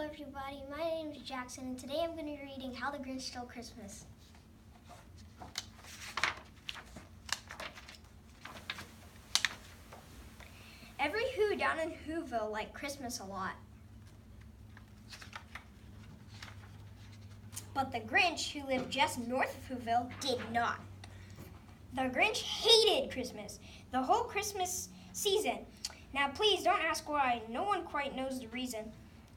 everybody, my name is Jackson and today I'm going to be reading How the Grinch Stole Christmas. Every Who down in Whoville liked Christmas a lot. But the Grinch, who lived just north of Whoville, did not. The Grinch hated Christmas, the whole Christmas season. Now please don't ask why, no one quite knows the reason.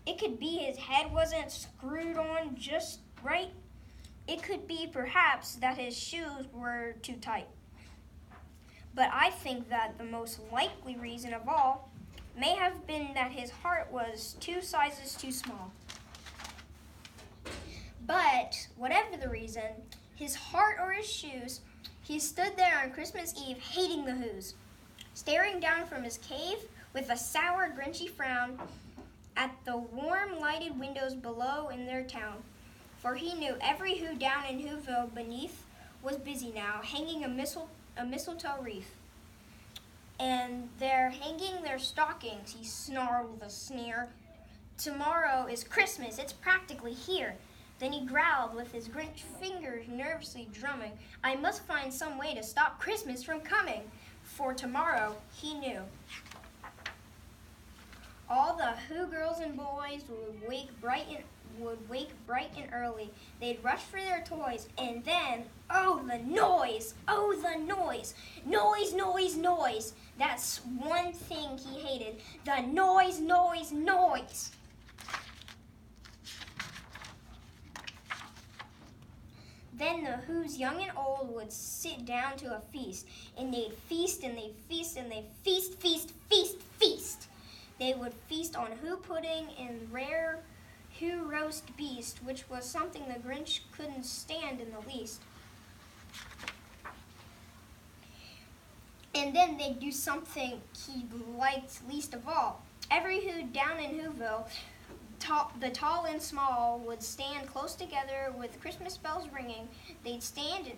It could be his head wasn't screwed on just right. It could be perhaps that his shoes were too tight. But I think that the most likely reason of all may have been that his heart was 2 sizes too small. But whatever the reason, his heart or his shoes, he stood there on Christmas Eve hating the Whos, staring down from his cave with a sour, Grinchy frown at the warm lighted windows below in their town, for he knew every Who down in Whoville beneath was busy now, hanging a mistletoe wreath. And they're hanging their stockings, he snarled with a sneer. Tomorrow is Christmas, it's practically here. Then he growled with his Grinch fingers nervously drumming, I must find some way to stop Christmas from coming, for tomorrow he knew. All the Who girls and boys would wake bright and early. They'd rush for their toys, and then, oh the noise! Oh the noise! Noise, noise, noise! That's one thing he hated. The noise, noise, noise! Then the Whos, young and old, would sit down to a feast, and they'd feast and they'd feast and they'd feast, feast, feast, feast. They would feast on Who pudding and rare Who roast beast, which was something the Grinch couldn't stand in the least. And then they'd do something he liked least of all. Every Who down in Whoville, the tall and small, would stand close together with Christmas bells ringing. They'd stand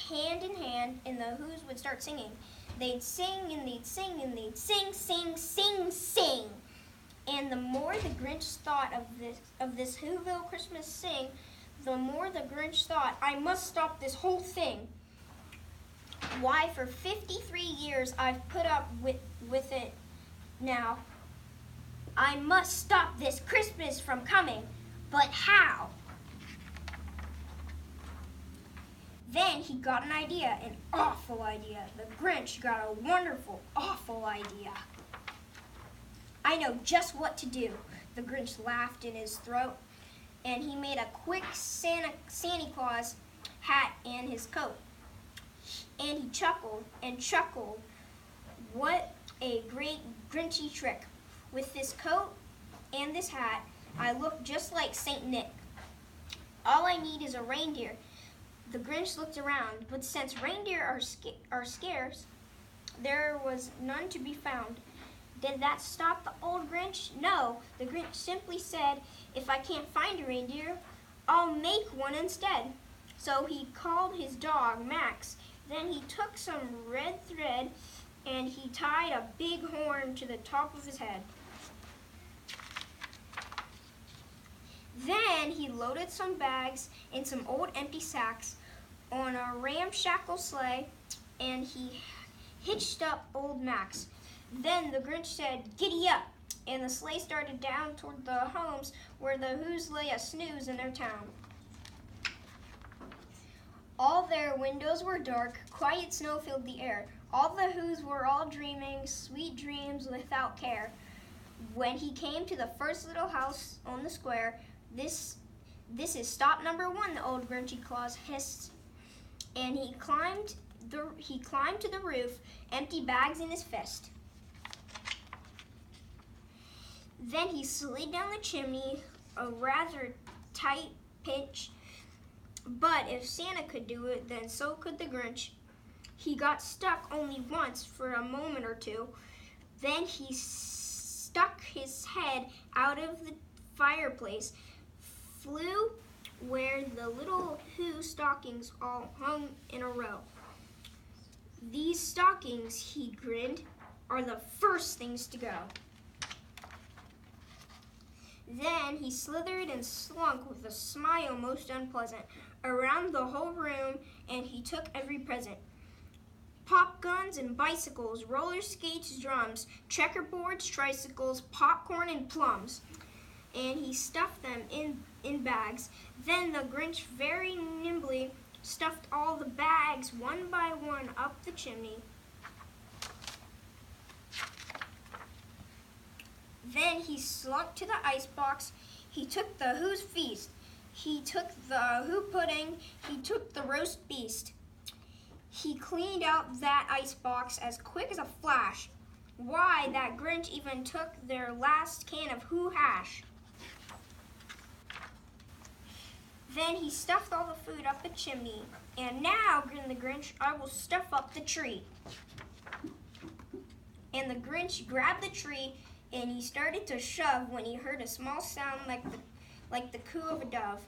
hand in hand, and the Whos would start singing. They'd sing and they'd sing and they'd sing, sing, sing, sing. And the more the Grinch thought of this Whoville Christmas sing, the more the Grinch thought, I must stop this whole thing. Why, for 53 years I've put up with it now. I must stop this Christmas from coming, but how? Then he got an idea, an awful idea. The Grinch got a wonderful, awful idea. I know just what to do. The Grinch laughed in his throat, and he made a quick Santa Claus hat and his coat. And he chuckled and chuckled. What a great Grinchy trick. With this coat and this hat, I look just like Saint Nick. All I need is a reindeer. The Grinch looked around, but since reindeer are scarce, there was none to be found. Did that stop the old Grinch? No, the Grinch simply said, if I can't find a reindeer, I'll make one instead. So he called his dog, Max. Then he took some red thread and he tied a big horn to the top of his head. Then he loaded some bags and some old empty sacks on a ramshackle sleigh, and he hitched up old Max. Then the Grinch said, giddy up, and the sleigh started down toward the homes where the Whos lay a snooze in their town. All their windows were dark, quiet snow filled the air. All the Whos were all dreaming sweet dreams without care. When he came to the first little house on the square, This is stop number 1, the old Grinchy Claus hissed, and he climbed to the roof, empty bags in his fist. Then he slid down the chimney, a rather tight pitch, but if Santa could do it, then so could the Grinch. He got stuck only once for a moment or two. Then he stuck his head out of the fireplace, flew where the little Who stockings all hung in a row. These stockings, he grinned, are the first things to go. Then he slithered and slunk with a smile most unpleasant around the whole room, and he took every present. Pop guns and bicycles, roller skates, drums, checkerboards, tricycles, popcorn, and plums. And he stuffed them in bags. Then the Grinch very nimbly stuffed all the bags one by one up the chimney. Then he slunk to the icebox. He took the Who's Feast. He took the Who Pudding. He took the Roast Beast. He cleaned out that icebox as quick as a flash. Why, that Grinch even took their last can of Who Hash. Then he stuffed all the food up the chimney. And now, grinned the Grinch, I will stuff up the tree. And the Grinch grabbed the tree and he started to shove when he heard a small sound like the coo of a dove.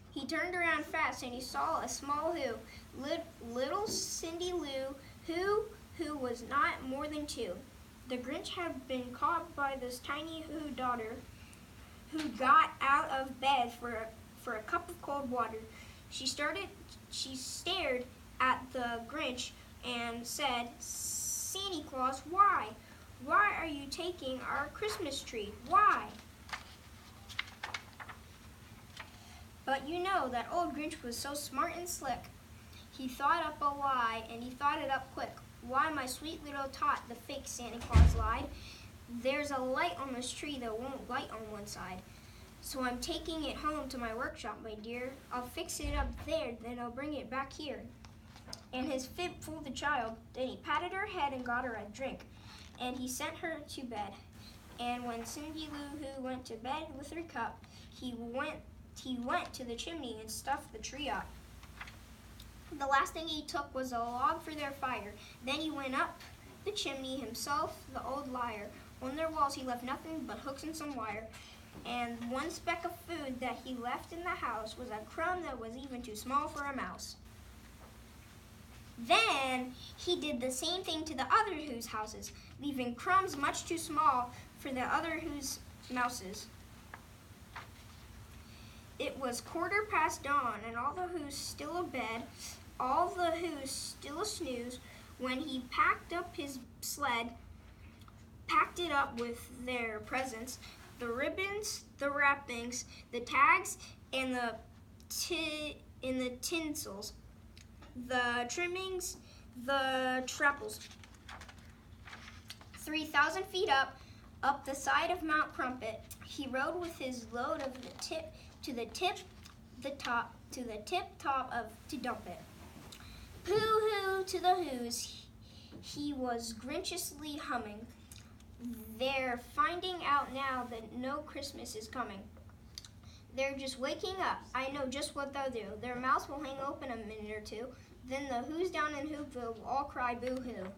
He turned around fast and he saw a small Who, little Cindy Lou, who was not more than 2. The Grinch had been caught by this tiny Who daughter, who got out of bed for a cup of cold water. She stared at the Grinch and said, "Santa Claus, why? Why are you taking our Christmas tree? Why?" But you know that old Grinch was so smart and slick. He thought up a lie, and he thought it up quick. "Why, my sweet little tot," the fake Santa Claus lied, "there's a light on this tree that won't light on one side. So I'm taking it home to my workshop, my dear. I'll fix it up there, then I'll bring it back here." And his fib fooled the child. Then he patted her head and got her a drink, and he sent her to bed. And when Cindy Lou Who went to bed with her cup, he went to the chimney and stuffed the tree up. The last thing he took was a log for their fire. Then he went up the chimney himself, the old liar. On their walls he left nothing but hooks and some wire. And one speck of food that he left in the house was a crumb that was even too small for a mouse. Then he did the same thing to the other Who's houses, leaving crumbs much too small for the other Who's mouses. It was 1/4 dawn, and all the Who's still abed, all the Who's still a snooze, when he packed up his sled, packed it up with their presents, the ribbons, the wrappings, the tags, and the tinsels, the trimmings, the trepples. 3,000 feet up the side of Mount Crumpet, he rode with his load of the tip to the top to dump it. Pooh-hoo to the Who's, he was grinchiously humming. They're finding out now that no Christmas is coming. They're just waking up. I know just what they'll do. Their mouths will hang open a minute or two. Then the Who's down in Whoville will all cry boo-hoo.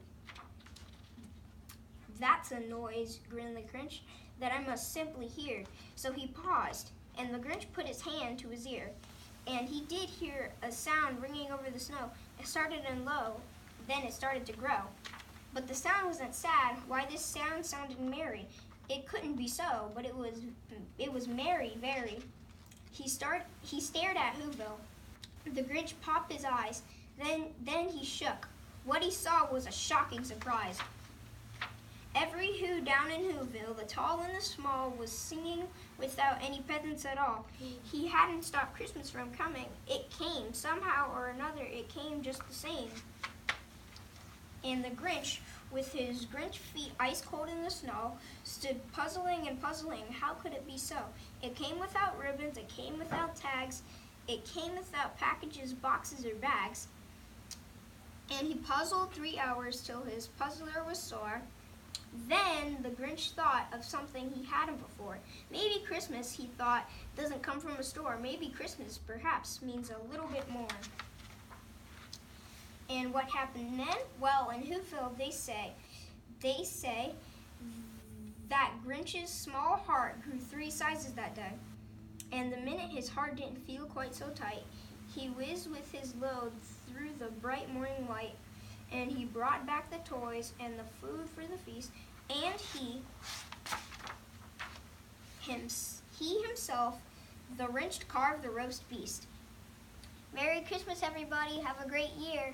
"That's a noise," grinned the Grinch, "that I must simply hear." So he paused, and the Grinch put his hand to his ear. And he did hear a sound ringing over the snow. It started in low, then it started to grow. But the sound wasn't sad. Why, this sound sounded merry. It couldn't be so, but it was merry, very. He stared at Whoville. The Grinch popped his eyes. Then he shook. What he saw was a shocking surprise. Every Who down in Whoville, the tall and the small, was singing without any peasants at all. He hadn't stopped Christmas from coming. It came, somehow or another, it came just the same. And the Grinch, with his Grinch feet ice cold in the snow, stood puzzling and puzzling. How could it be so? It came without ribbons, it came without tags, it came without packages, boxes, or bags. And he puzzled 3 hours till his puzzler was sore. Then the Grinch thought of something he hadn't before. Maybe Christmas, he thought, doesn't come from a store. Maybe Christmas, perhaps, means a little bit more. And what happened then? Well, in Whoville, they say that Grinch's small heart grew 3 sizes that day. And the minute his heart didn't feel quite so tight, he whizzed with his load through the bright morning light, and he brought back the toys and the food for the feast, and He himself, the Grinch, carved the roast beast. Merry Christmas, everybody. Have a great year.